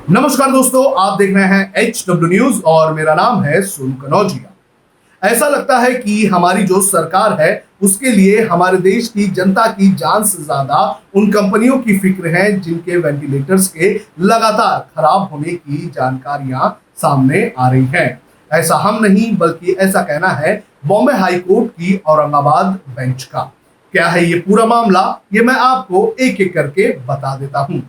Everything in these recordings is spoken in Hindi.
नमस्कार दोस्तों, आप देख रहे हैं HW न्यूज और मेरा नाम है सोनू कनौजिया। ऐसा लगता है कि हमारी जो सरकार है उसके लिए हमारे देश की जनता की जान से ज्यादा उन कंपनियों की फिक्र है जिनके वेंटिलेटर्स के लगातार खराब होने की जानकारियां सामने आ रही हैं। ऐसा हम नहीं बल्कि ऐसा कहना है बॉम्बे हाई कोर्ट की औरंगाबाद बेंच का। क्या है ये पूरा मामला, ये मैं आपको एक एक करके बता देता हूं।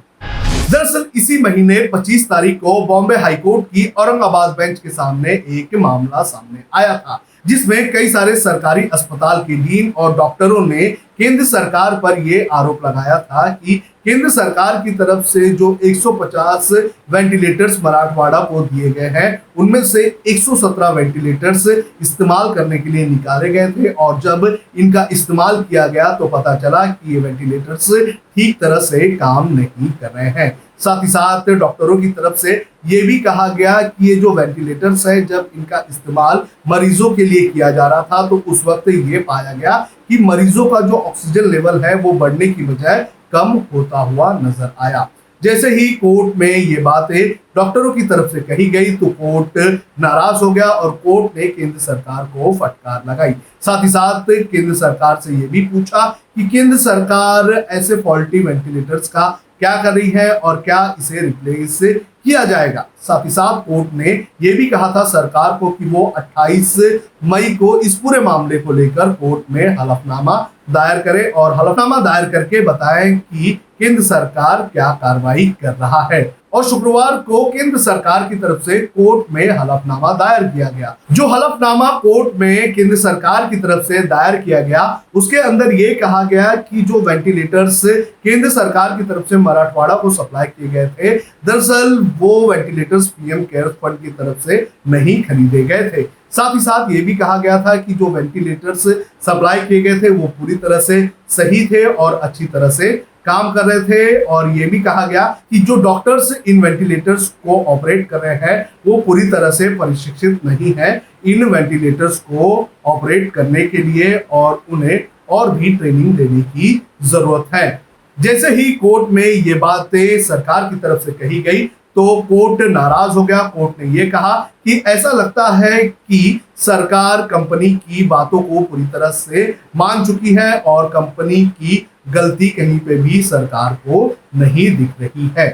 दरअसल इसी महीने 25 तारीख को बॉम्बे हाईकोर्ट की औरंगाबाद बेंच के सामने एक मामला सामने आया था, जिसमें कई सारे सरकारी अस्पताल के डीन और डॉक्टरों ने केंद्र सरकार पर यह आरोप लगाया था कि केंद्र सरकार की तरफ से जो 150 वेंटिलेटर्स मराठवाड़ा को दिए गए हैं उनमें से 117 वेंटिलेटर्स इस्तेमाल करने के लिए निकाले गए थे, और जब इनका इस्तेमाल किया गया तो पता चला कि ये वेंटिलेटर्स ठीक तरह से काम नहीं कर रहे हैं। साथ ही साथ डॉक्टरों की तरफ से ये भी कहा गया कि ये जो वेंटिलेटर्स है जब इनका इस्तेमाल मरीजों के लिए किया जा रहा था तो उस वक्त ये पाया गया कि मरीजों का जो ऑक्सीजन लेवल है वो बढ़ने की बजाय कम होता हुआ नजर आया। जैसे ही कोर्ट में ये बातें डॉक्टरों की तरफ से कही गई तो कोर्ट नाराज हो गया और कोर्ट ने केंद्र सरकार को फटकार लगाई। साथ ही साथ केंद्र सरकार से ये भी पूछा कि केंद्र सरकार ऐसे फॉल्टी वेंटिलेटर्स का क्या कर रही है और क्या इसे रिप्लेस किया जाएगा। साथ ही साथ कोर्ट ने यह भी कहा था सरकार को कि वो 28 मई को इस पूरे मामले को लेकर कोर्ट में हलफनामा दायर करे और हलफनामा दायर करके बताएं कि केंद्र सरकार क्या कार्रवाई कर रहा है। और शुक्रवार को केंद्र सरकार की तरफ से कोर्ट में हलफनामा दायर किया गया। जो हलफनामा कोर्ट में केंद्र सरकार की तरफ से दायर किया गया उसके अंदर ये कहा गया कि जो वेंटिलेटर्स केंद्र सरकार की तरफ से मराठवाड़ा को सप्लाई किए गए थे, दरअसल वो वेंटिलेटर्स पीएम केयर्स फंड की तरफ से नहीं खरीदे गए थे। साथ ही साथ ये भी कहा गया था कि जो वेंटिलेटर्स सप्लाई किए गए थे वो पूरी तरह से सही थे और अच्छी तरह से काम कर रहे थे। और ये भी कहा गया कि जो डॉक्टर्स इन वेंटिलेटर्स को ऑपरेट कर रहे हैं वो पूरी तरह से प्रशिक्षित नहीं है इन वेंटिलेटर्स को ऑपरेट करने के लिए और उन्हें और भी ट्रेनिंग देने की जरूरत है। जैसे ही कोर्ट में ये बातें सरकार की तरफ से कही गई तो कोर्ट नाराज हो गया। कोर्ट ने यह कहा कि ऐसा लगता है कि सरकार कंपनी की बातों को पूरी तरह से मान चुकी है और कंपनी की गलती कहीं पे भी सरकार को नहीं दिख रही है।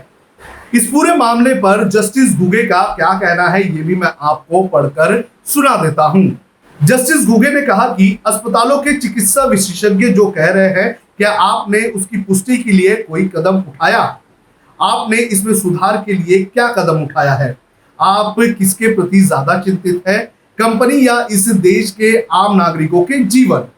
इस पूरे मामले पर जस्टिस घुगे का क्या कहना है ये भी मैं आपको पढ़कर सुना देता हूं। जस्टिस घुगे ने कहा कि अस्पतालों के चिकित्सा विशेषज्ञ जो कह रहे हैं, क्या आपने उसकी पुष्टि के लिए कोई कदम उठाया? आपने इसमें सुधार के लिए क्या कदम उठाया है? आप किसके प्रति ज्यादा चिंतित है, कंपनी या इस देश के आम नागरिकों के जीवन?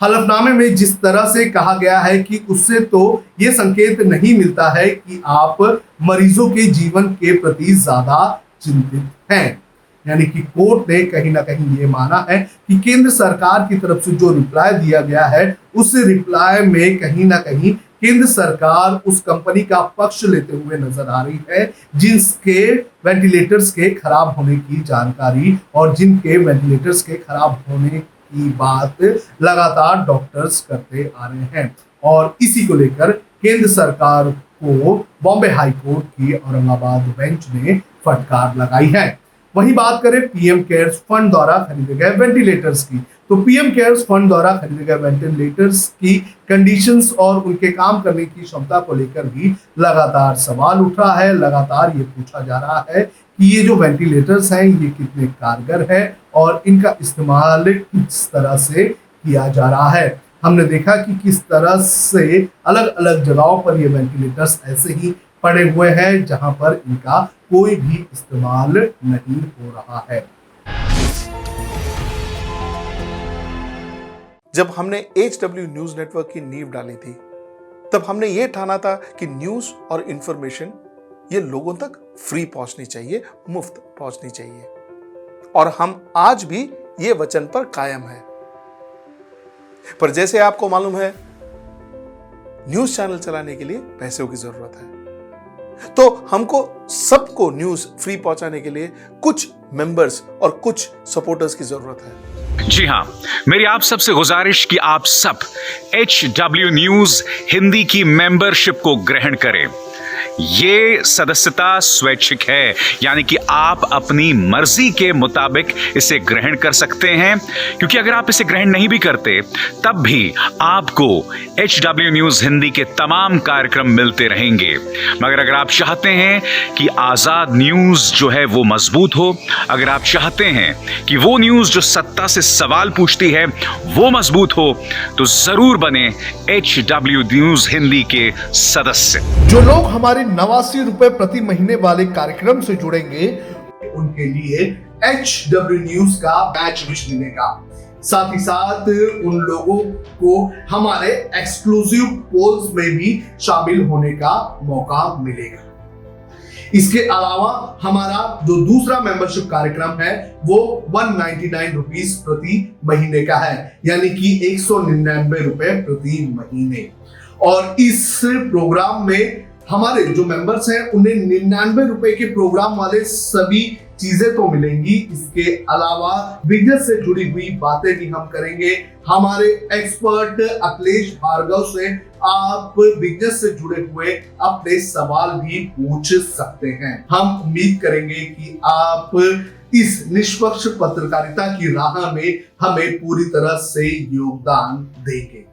हलफनामे में जिस तरह से कहा गया है कि उससे तो ये संकेत नहीं मिलता है कि आप मरीजों के जीवन के प्रति ज्यादा चिंतित हैं। यानी कि कोर्ट ने कहीं ना कहीं ये माना है कि केंद्र सरकार की तरफ से जो रिप्लाई दिया गया है उस रिप्लाई में कहीं ना कहीं केंद्र सरकार उस कंपनी का पक्ष लेते हुए नजर आ रही है जिसके वेंटिलेटर्स के खराब होने की जानकारी और जिनके वेंटिलेटर्स के खराब होने की बात लगातार डॉक्टर्स करते आ रहे हैं। और इसी को लेकर केंद्र सरकार को बॉम्बे हाई कोर्ट की औरंगाबाद बेंच ने फटकार लगाई है। वही बात करें पीएम केयर्स फंड द्वारा खरीदे गए वेंटिलेटर्स की, तो पीएम केयर्स फंड द्वारा खरीदे गए वेंटिलेटर्स की कंडीशंस और उनके काम करने की क्षमता को लेकर भी लगातार सवाल उठ रहा है। लगातार ये पूछा जा रहा है कि ये जो वेंटिलेटर्स हैं ये कितने कारगर है और इनका इस्तेमाल किस तरह से किया जा रहा है। हमने देखा कि किस तरह से अलग अलग जगहों पर ये वेंटिलेटर्स ऐसे ही पड़े हुए हैं जहां पर इनका कोई भी इस्तेमाल नहीं हो रहा है। जब हमने HW न्यूज नेटवर्क की नींव डाली थी तब हमने ये ठाना था कि न्यूज और इंफॉर्मेशन ये लोगों तक फ्री पहुंचनी चाहिए, मुफ्त पहुंचनी चाहिए, और हम आज भी ये वचन पर कायम है। पर जैसे आपको मालूम है न्यूज चैनल चलाने के लिए पैसों की जरूरत है, तो हमको सबको न्यूज फ्री पहुंचाने के लिए कुछ मेंबर्स और कुछ सपोर्टर्स की जरूरत है। जी हां, मेरी आप सबसे गुजारिश कि आप सब HW न्यूज हिंदी की मेंबरशिप को ग्रहण करें। ये सदस्यता स्वैच्छिक है, यानी कि आप अपनी मर्जी के मुताबिक इसे ग्रहण कर सकते हैं। क्योंकि अगर आप इसे ग्रहण नहीं भी करते तब भी आपको HW न्यूज हिंदी के तमाम कार्यक्रम मिलते रहेंगे। मगर अगर आप चाहते हैं कि आजाद न्यूज जो है वो मजबूत हो, अगर आप चाहते हैं कि वो न्यूज जो सत्ता से सवाल पूछती है वो मजबूत हो, तो जरूर बने HW न्यूज हिंदी के सदस्य। जो लोग हमारे 89 रुपए प्रति महीने वाले कार्यक्रम से जुड़ेंगे उनके लिए HW न्यूज का बैच विश मिलेगा। साथ ही साथ उन लोगों को हमारे एक्सक्लूसिव पोल्स में भी शामिल होने का मौका मिलेगा। इसके अलावा हमारा जो दूसरा मेंबरशिप कार्यक्रम है वो 199 रुपीस प्रति महीने का है, यानी कि 199 रुपए प्रति महीने। और इस प्रोग्राम में हमारे जो मेंबर्स हैं उन्हें 99 रुपए के प्रोग्राम वाले सभी चीजें तो मिलेंगी। इसके अलावा बिजनेस से जुड़ी हुई बातें भी हम करेंगे। हमारे एक्सपर्ट अखिलेश भार्गव से आप बिजनेस से जुड़े हुए अपने सवाल भी पूछ सकते हैं। हम उम्मीद करेंगे कि आप इस निष्पक्ष पत्रकारिता की राह में हमें पूरी तरह से योगदान देंगे।